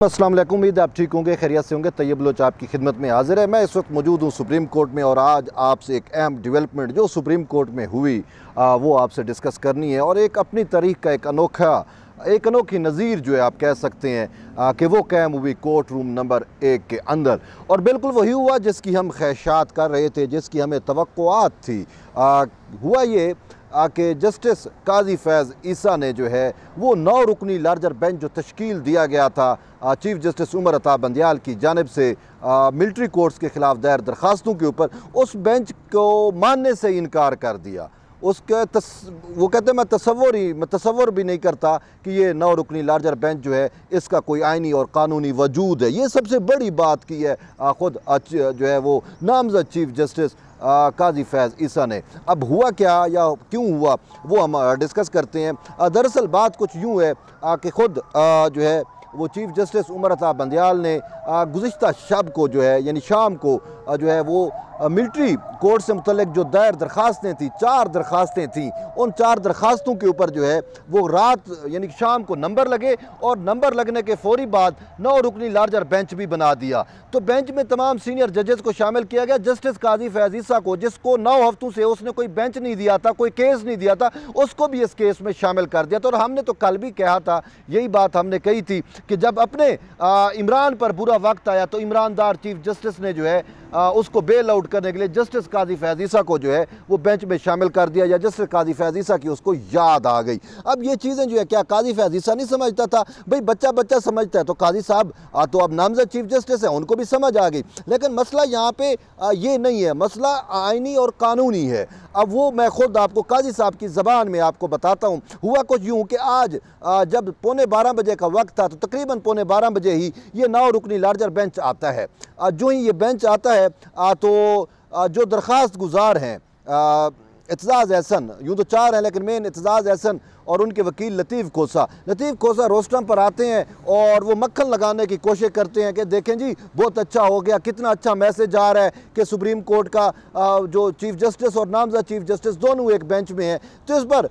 अस्सलाम वालेकुम। उम्मीद आप ठीक होंगे, खैरियत से होंगे। तैयब लोच आपकी खिदमत में हाजिर है। मैं इस वक्त मौजूद हूँ सुप्रीम कोर्ट में और आज आपसे एक अहम डेवलपमेंट जो सुप्रीम कोर्ट में हुई वो आपसे डिस्कस करनी है और एक अपनी तारीख का एक अनोखी नज़ीर जो है आप कह सकते हैं कि वो कायम हुई कोर्ट रूम नंबर 1 के अंदर और बिल्कुल वही हुआ जिसकी हम ख्वाहिशात कर रहे थे, जिसकी हमें तवक्कुआत थी। हुआ ये कि जस्टिस काजी फैज़ ईसा ने जो है वो 9 रुकनी लार्जर बेंच जो तश्कील दिया गया था चीफ जस्टिस उमर अता बंदियाल की जानिब से मिलिट्री कोर्ट्स के ख़िलाफ़ दायर दरख्वास्तों के ऊपर, उस बेंच को मानने से इनकार कर दिया। उसके वो कहते हैं मैं तसव्वुर भी नहीं करता कि ये 9 रुकनी लार्जर बेंच जो है इसका कोई आइनी और कानूनी वजूद है। ये सबसे बड़ी बात की है ख़ुद जो है वो नामज़द चीफ जस्टिस काजी फैज़ ईसा ने। अब हुआ क्या या क्यों हुआ वो हम डिस्कस करते हैं। दरअसल बात कुछ यूँ है कि ख़ुद जो है वो चीफ जस्टिस उमर अता बंदियाल ने गुज़िश्ता शब को जो है यानी शाम को जो है वो मिलिट्री कोर्ट से मुतल्लिक जो दायर दरख्वास्तें थी, 4 दरख्वास्तें थीं, उन 4 दरख्वास्तों के ऊपर जो है वो रात यानी शाम को नंबर लगे और नंबर लगने के फ़ौरी बाद 9 रुकनी लार्जर बेंच भी बना दिया। तो बेंच में तमाम सीनियर जजेस को शामिल किया गया। जस्टिस काजी फैज़ ईसा को, जिसको 9 हफ्तों से उसने कोई बेंच नहीं दिया था, कोई केस नहीं दिया था, उसको भी इस केस में शामिल कर दिया था। और हमने तो कल भी कहा था, यही बात हमने कही थी कि जब अपने इमरान पर बुरा वक्त आया तो इमरानदार चीफ जस्टिस ने जो है उसको बेल आउट करने के लिए जस्टिस काजी फैज़ ईसा को जो है वो बेंच में शामिल कर दिया या जस्टिस काजी फैज़ ईसा की उसको याद आ गई। अब ये चीज़ें जो है क्या काजी फैज़ ईसा नहीं समझता था? भाई बच्चा समझता है तो काजी साहब तो अब नामज़द चीफ जस्टिस है, उनको भी समझ आ गई। लेकिन मसला यहाँ पे ये नहीं है, मसला आइनी और कानूनी है। अब वो मैं ख़ुद आपको काजी साहब की ज़बान में आपको बताता हूँ। हुआ कुछ यूँ कि आज जब 11:15 बजे का वक्त था तो तकरीबन 11:15 बजे ही ये 9 रुकनी लार्जर बेंच आता है। जो ही ये बेंच आता है तो जो दरख्वास्त गुजार हैं एतजाज़ एहसन, यूँ तो 4 हैं लेकिन मेन एतजाज़ एहसन और उनके वकील लतीफ़ खोसा रोस्टम पर आते हैं और वो मक्खन लगाने की कोशिश करते हैं कि देखें जी बहुत अच्छा हो गया, कितना अच्छा मैसेज आ रहा है कि सुप्रीम कोर्ट का जो चीफ जस्टिस और नामज़द चीफ जस्टिस दोनों एक बेंच में हैं। तो इस पर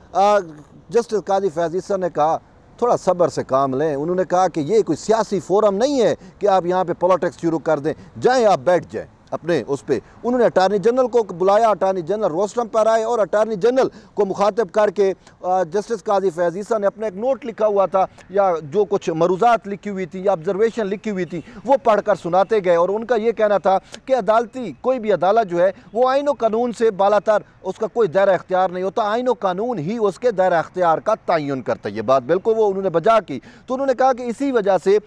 जस्टिस काजी फैज़ ईसा ने कहा थोड़ा सब्र से काम लें। उन्होंने कहा कि ये कोई सियासी फोरम नहीं है कि आप यहाँ पे पॉलिटिक्स शुरू कर दें, जाएँ आप बैठ जाएँ अपने उस पर। उन्होंने अटार्नी जनरल को बुलाया, अटार्नी जनरल रोस्टम पर आए और अटार्नी जनरल को मुखातिब करके जस्टिस काजी फैज़ ईसा ने अपना एक नोट लिखा हुआ था या जो कुछ मरूज़ात लिखी हुई थी या ऑब्जर्वेशन लिखी हुई थी वो पढ़कर सुनाते गए। और उनका ये कहना था कि अदालती कोई भी अदालत जो है वो आइन व कानून से बालातर उसका कोई दायरा इख्तियार नहीं होता, आइन व कानून ही उसके दायरा इख्तियार का तयन करता है। ये बात बिल्कुल वो उन्होंने बजा की। तो उन्होंने कहा कि इसी वजह से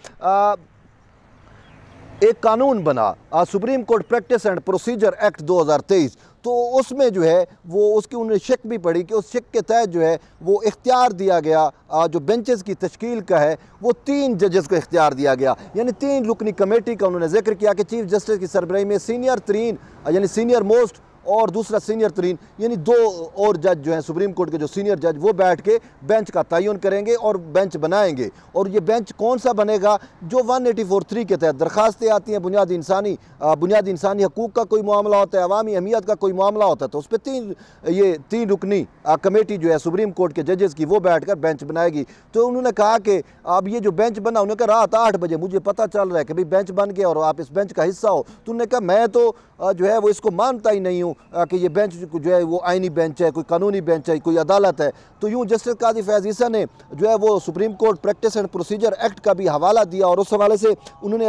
एक कानून बना supreme court practice and procedure act 2023। तो उसमें जो है वो उसकी उन्होंने शिक भी पढ़ी कि उस शिक के तहत जो है वो इख्तियार दिया गया जो बेंचेस की तश्कील का है वो 3 जजेस को इख्तियार दिया गया, यानी 3 रुकनी कमेटी का उन्होंने जिक्र किया कि चीफ जस्टिस की सरबराही में सीनियर तरीन यानी सीनियर मोस्ट और दूसरा सीनियर तरीन यानी 2 और जज जो हैं सुप्रीम कोर्ट के जो सीनियर जज वो बैठ के बेंच का तयन करेंगे और बेंच बनाएंगे। और ये बेंच कौन सा बनेगा? जो 184(3) के तहत दरखास्तें आती हैं, बुनियादी इंसानी हकूक़ का कोई मामला होता है, अवामी अहमियत का कोई मामला होता है, तो उस पर 3 रुकनी कमेटी जो है सुप्रीम कोर्ट के जजेस की वो बैठ कर बेंच बनाएगी। तो उन्होंने कहा कि अब ये जो बेंच बना, उन्होंने कहा रात 8 बजे मुझे पता चल रहा है कि भाई बेंच बन गया और आप इस बेंच का हिस्सा हो। तो उन्होंने कहा मैं तो जो है वो इसको मानता ही नहीं हूँ कि ये बेंच जो है वो आइनी बेंच है, कोई कानूनी बेंच है, कोई अदालत है। तो यूँ जस्टिस काजी फैज़ ईसा ने जो है वो supreme court practice and procedure act का भी हवाला दिया और उस हवाले से उन्होंने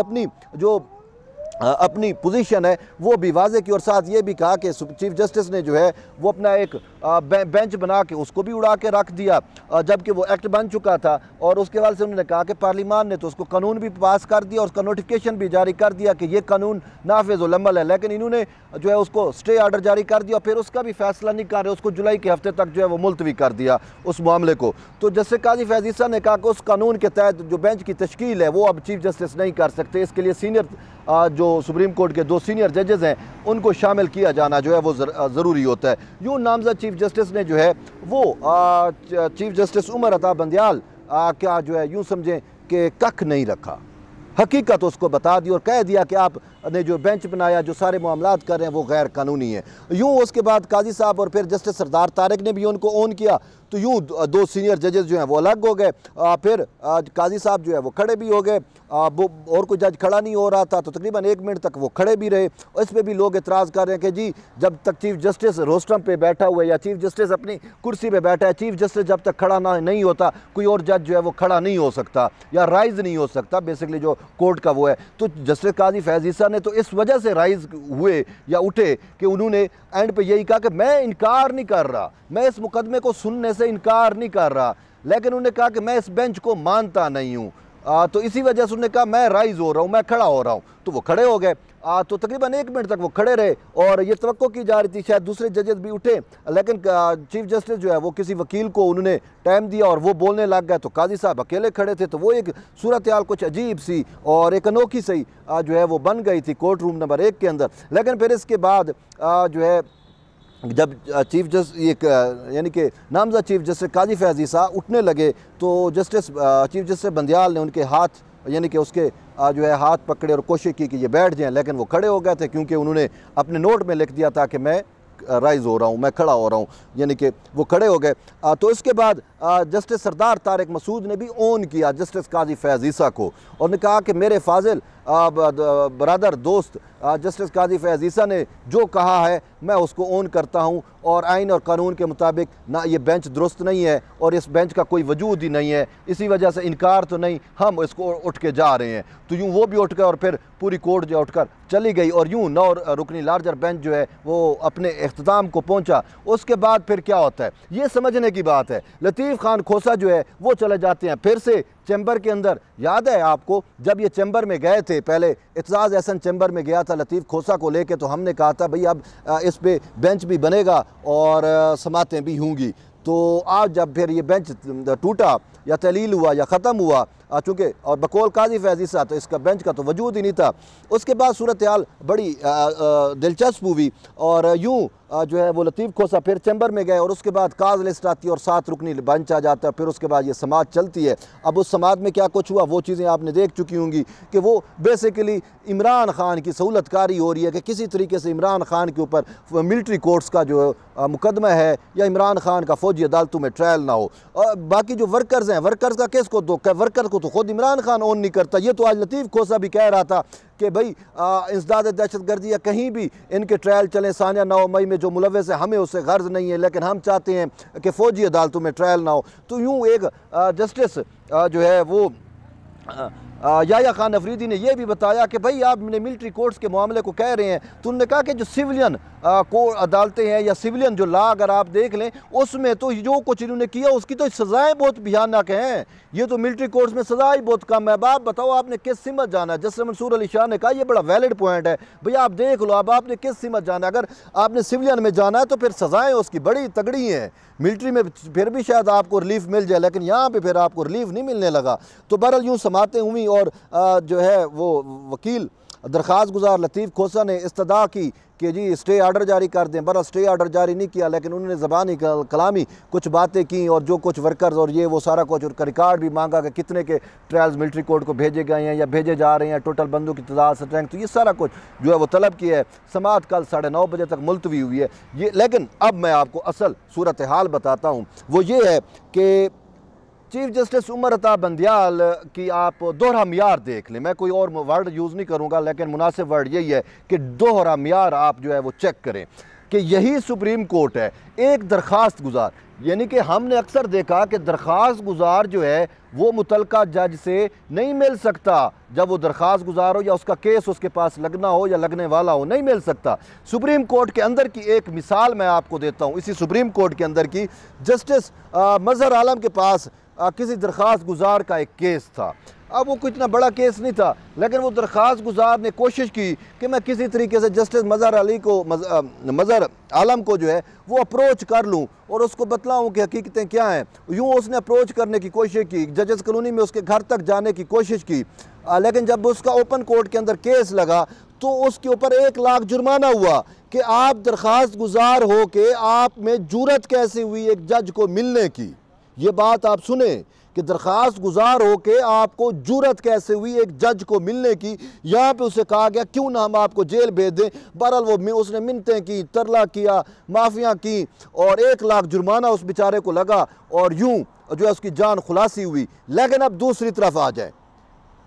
अपनी पोजीशन है वो भी वाजे की और साथ ये भी कहा कि चीफ जस्टिस ने जो है वो अपना एक बेंच बना के उसको भी उड़ा के रख दिया जबकि वो एक्ट बन चुका था। और उसके बाद से उन्होंने कहा कि पार्लियामान ने तो उसको कानून भी पास कर दिया, उसका नोटिफिकेशन भी जारी कर दिया कि ये कानून नाफिज़ अमल है, लेकिन इन्होंने जो है उसको स्टे आर्डर जारी कर दिया, फिर उसका भी फैसला नहीं कर रहे, उसको जुलाई के हफ्ते तक जो है वो मुलतवी कर दिया उस मामले को। तो जस्टिस काजी फैज़ ईसा ने कहा कि उस कानून के तहत जो बेंच की तश्कील है वो अब चीफ जस्टिस नहीं कर सकते, इसके लिए सीनियर जो सुप्रीम कोर्ट के 2 सीनियर जजेस हैं उनको शामिल किया जाना जो है वो ज़रूरी होता है। यूँ नामज़द चीफ जस्टिस ने जो है वो चीफ जस्टिस उमर अता बंदियाल क्या जो है यूँ समझें कि कख नहीं रखा, हकीकत उसको बता दी और कह दिया कि आपने जो बेंच बनाया, जो सारे मामलात कर रहे हैं वो गैर कानूनी है। यूँ उसके बाद काजी साहब और फिर जस्टिस सरदार तारिक ने भी उनको ऑन किया। तो यूँ दो सीनियर जजेस जो हैं वो अलग हो गए। फिर काजी साहब जो है वो खड़े भी हो गए, वो और कोई जज खड़ा नहीं हो रहा था, तो तकरीबन 1 मिनट तक वो खड़े भी रहे। इस पर भी लोग एतराज़ कर रहे हैं कि जी जब तक चीफ जस्टिस रोस्टम पे बैठा हुआ है या चीफ जस्टिस अपनी कुर्सी पे बैठा है, चीफ जस्टिस जब तक खड़ा ना नहीं होता कोई और जज जो है वो खड़ा नहीं हो सकता या राइज नहीं हो सकता, बेसिकली जो कोर्ट का वो है। तो जस्टिस काजी फैज़ ईसा ने तो इस वजह से राइज हुए या उठे कि उन्होंने एंड पे यही कहा कि मैं इनकार नहीं कर रहा, मैं इस मुकदमे को सुनने से इनकार नहीं कर रहा, लेकिन उन्होंने कहा कि मैं इस बेंच को मानता नहीं हूँ। तो इसी वजह से उन्होंने कहा मैं राइज हो रहा हूँ, मैं खड़ा हो रहा हूँ। तो वो खड़े हो गए। तो तकरीबन 1 मिनट तक वो खड़े रहे और ये तवक्को की जा रही थी शायद दूसरे जजेस भी उठे, लेकिन चीफ जस्टिस जो है वो किसी वकील को उन्होंने टाइम दिया और वो बोलने लग गए। तो काजी साहब अकेले खड़े थे। तो वो एक सूरत हाल कुछ अजीब सी और एक अनोखी सी जो है वो बन गई थी कोर्ट रूम नंबर 1 के अंदर। लेकिन फिर इसके बाद जो है जब चीफ जस्टिस यानी कि नामज़द चीफ जस्टिस काजी फैज़ ईसा उठने लगे तो चीफ जस्टिस बंदियाल ने उनके हाथ यानी कि उसके जो है हाथ पकड़े और कोशिश की कि ये बैठ जाएं, लेकिन वो खड़े हो गए थे क्योंकि उन्होंने अपने नोट में लिख दिया था कि मैं राइज हो रहा हूँ, मैं खड़ा हो रहा हूँ, यानी कि वो खड़े हो गए। तो इसके बाद जस्टिस सरदार तारिक मसूद ने भी ओन किया जस्टिस काजी फैज़ ईसा को और ने कहा कि मेरे फाजिल बरादर दोस्त जस्टिस काजी फैज़ ईसा ने जो कहा है मैं उसको ओन करता हूँ और आइन और कानून के मुताबिक ना ये बेंच दुरुस्त नहीं है और इस बेंच का कोई वजूद ही नहीं है, इसी वजह से इनकार तो नहीं, हम इसको उठ के जा रहे हैं। तो यूँ वो भी उठ गए और फिर पूरी कोर्ट जो उठकर चली गई और यूँ 9 रुकनी लार्जर बेंच जो है वो अपने इख्तिताम को पहुँचा। उसके बाद फिर क्या होता है ये समझने की बात है। लतीफ़ खान खोसा जो है वो चले जाते हैं फिर से चैम्बर के अंदर। याद है आपको जब ये चैम्बर में गए थे, पहले एतजाज़ एहसन चैम्बर में गया था लतीफ़ खोसा को लेके, तो हमने कहा था भाई अब इस पे बेंच भी बनेगा और समातें भी होंगी। तो आज जब फिर ये बेंच टूटा या तहलील हुआ या ख़त्म हुआ चूँकि और बकौल काजी फैज़ ईसा तो इसका बेंच का तो वजूद ही नहीं था। उसके बाद सूरत हाल बड़ी दिलचस्प हुई और यूँ जो है वो लतीफ़ खोसा फिर चैम्बर में गए और उसके बाद काज लिस्ट आती है और 7 रुकनी बेंच आ जाता है। फिर उसके बाद ये समात चलती है। अब उस समात में क्या कुछ हुआ वो चीज़ें आपने देख चुकी होंगी कि वो बेसिकली इमरान खान की सहूलतकारी हो रही है कि किसी तरीके से इमरान खान के ऊपर मिलिट्री कोर्ट्स का जो मुकदमा है या इमरान खान का फ़ौजी अदालतों में ट्रायल ना हो। और बाकी जो वर्कर्स हैं, वर्कर्स का केस को दो, वर्कर को तो खुद इमरान खान ओन नहीं करता। ये तो आज लतीफ़ खोसा भी कह रहा था कि भाई इंसदाद दहशतगर्दी या कहीं भी इनके ट्रायल चलें, सानिया 9 मई में जो मुलव्वस है हमें उससे गर्ज नहीं है, लेकिन हम चाहते हैं कि फ़ौजी अदालतों में ट्रायल ना हो। तो यूँ एक जस्टिस जो है वो याया खान अफरीदी ने यह भी बताया कि भाई आपने मिलिट्री कोर्ट्स के मामले को कह रहे हैं, तो उन्होंने कहा कि जो सिविलियन कोर्ट अदालतें हैं या सिविलियन जो लॉ अगर आप देख लें उसमें तो जो कुछ इन्होंने किया उसकी तो सज़ाएँ बहुत भयानक हैं। ये तो मिलिट्री कोर्ट्स में सज़ा ही बहुत कम है। अब आप बताओ आपने किस सिमत जाना है। जस्टिस मंसूर अली शाह ने कहा यह बड़ा वैलिड पॉइंट है, भैया आप देख लो अब आपने किस सिमत जाना है। अगर आपने सिविलियन में जाना है तो फिर सज़ाएँ उसकी बड़ी तगड़ी हैं। मिलिट्री में फिर भी शायद आपको रिलीफ मिल जाए, लेकिन यहाँ पे फिर आपको रिलीफ नहीं मिलने लगा। तो बहरहाल यूँ समातें हुई और जो है वो वकील दरख्वास्त गुजार लतीफ़ खोसा ने इस्तदा की कि जी स्टे आर्डर जारी कर दें। बरा स्टे आर्डर जारी नहीं किया, लेकिन उन्होंने ज़बानी कलामी कुछ बातें की और जो कुछ वर्कर्स और ये वो सारा कुछ उनका रिकॉर्ड भी मांगा कि कितने के ट्रायल्स मिलिट्री कोर्ट को भेजे गए हैं या भेजे जा रहे हैं, टोटल बंदों की तादाद स्ट्रेंथ, तो ये सारा कुछ जो है वो तलब किया है। समात कल 9:30 बजे तक मुलतवी हुई है ये। लेकिन अब मैं आपको असल सूरत हाल बताता हूँ, वो ये है कि चीफ जस्टिस उमर अता बंदियाल की आप दोहरा मियार देख लें। मैं कोई और वर्ड यूज़ नहीं करूँगा, लेकिन मुनासिब वर्ड यही है कि दोहरा मियार आप जो है वो चेक करें कि यही सुप्रीम कोर्ट है। एक दरख्वास्त गुजार, यानी कि हमने अक्सर देखा कि दरख्वास्त गुजार जो है वो मुतलका जज से नहीं मिल सकता। जब वो दरख्वास्त गुजार हो या उसका केस उसके पास लगना हो या लगने वाला हो, नहीं मिल सकता। सुप्रीम कोर्ट के अंदर की एक मिसाल मैं आपको देता हूँ। इसी सुप्रीम कोर्ट के अंदर की जस्टिस मजहर आलम के पास किसी दरख्वास्त गुजार का एक केस था। अब वो कोई इतना बड़ा केस नहीं था, लेकिन वो दरख्वास्त गुजार ने कोशिश की कि मैं किसी तरीके से जस्टिस मजहर आलम को जो है वो अप्रोच कर लूँ और उसको बतलाऊँ कि हकीकतें क्या हैं। यूँ उसने अप्रोच करने की कोशिश की, जजेस कॉलोनी में उसके घर तक जाने की कोशिश की, लेकिन जब उसका ओपन कोर्ट के अंदर केस लगा तो उसके ऊपर 1 लाख जुर्माना हुआ कि आप दरख्वास्त गुजार हो के आप में जुर्रत कैसे हुई एक जज को मिलने की। ये बात आप सुने कि दरख्वास्त गुजार हो के आपको जुर्रत कैसे हुई एक जज को मिलने की। यहाँ पे उसे कहा गया क्यों ना हम आपको जेल भेज दें। बहरहाल वो उसने मिन्नतें की, तरला किया, माफियाँ की और 1 लाख जुर्माना उस बेचारे को लगा और यूं जो है उसकी जान खुलासी हुई। लेकिन अब दूसरी तरफ आ जाए,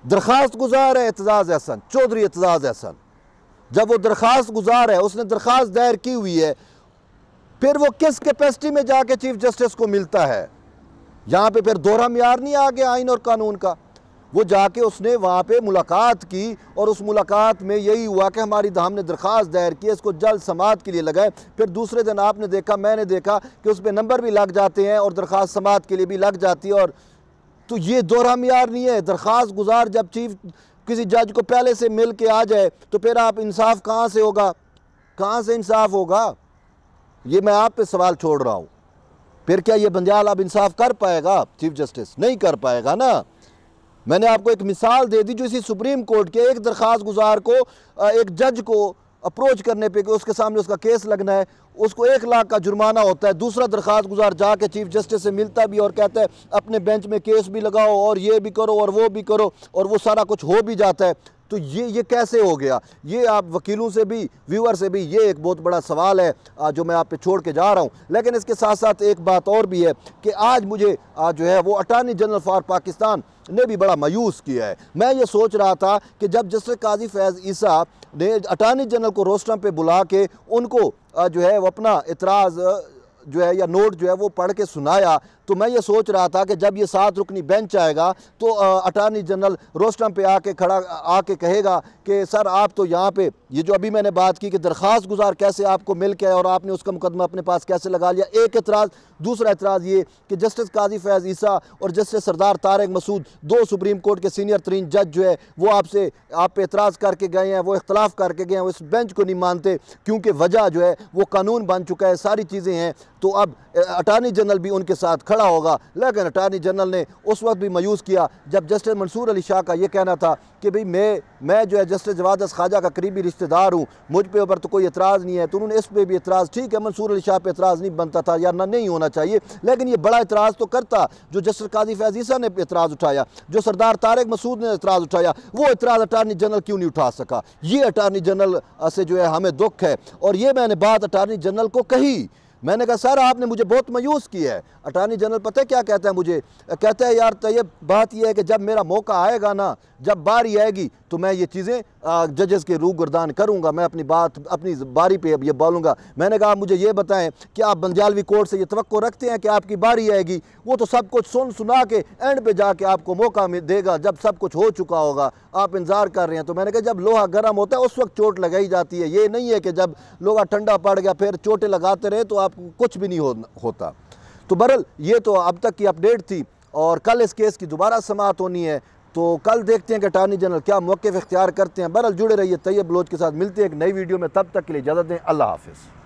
दरख्वास्त गुजार है एतजाज़ अहसन, चौधरी एतजाज़ अहसन, जब वो दरख्वास्त गुजार है, उसने दरख्वास्त दायर की हुई है, फिर वो किस कैपेसिटी में जाके चीफ जस्टिस को मिलता है? यहाँ पे फिर दोहरा मियार नहीं आ गया आइन और कानून का? वो जाके उसने वहाँ पे मुलाकात की और उस मुलाकात में यही हुआ कि हमने दरख्वास्त दायर की, इसको जल्द समाअत के लिए लगाए। फिर दूसरे दिन आपने देखा, मैंने देखा कि उस पर नंबर भी लग जाते हैं और दरख्वास्त समाअत के लिए भी लग जाती है। और तो ये दोहरा मियार नहीं है। दरख्वास्त गुजार जब चीफ किसी जज को पहले से मिल के आ जाए तो फिर आप इंसाफ कहाँ से होगा, कहाँ से इंसाफ होगा? ये मैं आप पे सवाल छोड़ रहा हूँ। फिर क्या ये बंदियाल अब इंसाफ कर पाएगा? चीफ जस्टिस नहीं कर पाएगा ना। मैंने आपको एक मिसाल दे दी जो इसी सुप्रीम कोर्ट के एक दरख्वास्त गुजार को एक जज को अप्रोच करने पे कि उसके सामने उसका केस लगना है, उसको 1 लाख का जुर्माना होता है। दूसरा दरख्वास्त गुजार जाके चीफ जस्टिस से मिलता भी और कहता है अपने बेंच में केस भी लगाओ और ये भी करो और वो भी करो, और वो सारा कुछ हो भी जाता है। तो ये कैसे हो गया? ये आप वकीलों से भी, व्यूअर से भी, ये एक बहुत बड़ा सवाल है जो मैं आप पे छोड़ के जा रहा हूँ। लेकिन इसके साथ साथ एक बात और भी है कि आज मुझे जो है वो अटॉर्नी जनरल फॉर पाकिस्तान ने भी बड़ा मायूस किया है। मैं ये सोच रहा था कि जब जस्टिस काजी फैज़ ईसा ने अटॉर्नी जनरल को रोस्टम पे बुला के उनको जो है वो अपना इतराज़ जो है या नोट जो है वो पढ़ के सुनाया, तो मैं ये सोच रहा था कि जब ये 7 रुकनी बेंच आएगा तो अटॉर्नी जनरल रोस्टम पे आके कहेगा कि सर आप तो यहाँ पे ये जो अभी मैंने बात की कि दरख्वास्त गुजार कैसे आपको मिल के और आपने उसका मुकदमा अपने पास कैसे लगा लिया, एक एतराज़। दूसरा एतराज़ ये कि जस्टिस काजी फैज़ ईसा और जस्टिस सरदार तारिक मसूद, 2 सुप्रीम कोर्ट के सीनियर तरीन जज जो है वो आप पे एतराज़ करके गए हैं, वो इख्तलाफ करके गए हैं, वो इस बेंच को नहीं मानते क्योंकि वजह जो है वो कानून बन चुका है, सारी चीज़ें हैं। तो अब अटॉर्नी जनरल भी उनके साथ खड़ा होगा। लेकिन अटॉर्नी जनरल ने उस वक्त भी मायूस किया जब जस्टिस मंसूर अली शाह का ये कहना था कि भाई मैं जो है जस्टिस जवाद ख्वाजा का करीबी रिश्तेदार हूँ, मुझ पे ऊपर तो कोई एतराज़ नहीं है। तो उन्होंने इस पर भी एतराज़, ठीक है मंसूर अली शाह पे एतराज़ नहीं बनता था या ना नहीं होना चाहिए, लेकिन ये बड़ा एतराज़ तो करता जो जस्टिस काजी फैज़ ईसा ने एतराज़ उठाया, जो सरदार तारिक मसूद ने एतराज़ उठाया, वो एतराज़ अटॉर्नी जनरल क्यों नहीं उठा सका? ये अटॉर्नी जनरल से जो है हमें दुख है। और ये मैंने बात अटॉर्नी जनरल को कही, मैंने कहा सर आपने मुझे बहुत मायूस किया है। अटॉर्नी जनरल पता है क्या कहता है मुझे? कहता है यार तैयब बात यह है कि जब मेरा मौका आएगा ना, जब बारी आएगी तो मैं ये चीज़ें जजेस के रूगर्दान करूँगा, मैं अपनी बात अपनी बारी पे अब ये बोलूँगा। मैंने कहा मुझे ये बताएं कि आप बंदियालवी कोर्ट से ये तवक्को रखते हैं कि आपकी बारी आएगी? वो तो सब कुछ सुना के एंड पे जाके आपको मौका देगा जब सब कुछ हो चुका होगा, आप इंतज़ार कर रहे हैं। तो मैंने कहा जब लोहा गर्म होता है उस वक्त चोट लगाई जाती है, ये नहीं है कि जब लोहा ठंडा पड़ गया फिर चोटें लगाते रहे तो आपको कुछ भी नहीं होता। तो बहरहाल ये तो अब तक की अपडेट थी और कल इस केस की दोबारा समाअत होनी है, तो कल देखते हैं कि अटॉर्नी जनरल क्या मौक़िफ़ इख्तियार करते हैं। बहरहाल जुड़े रहिए तैयब बलोच के साथ, मिलते हैं एक नई वीडियो में, तब तक के लिए इजाज़त दें, अल्लाह हाफ़िज़।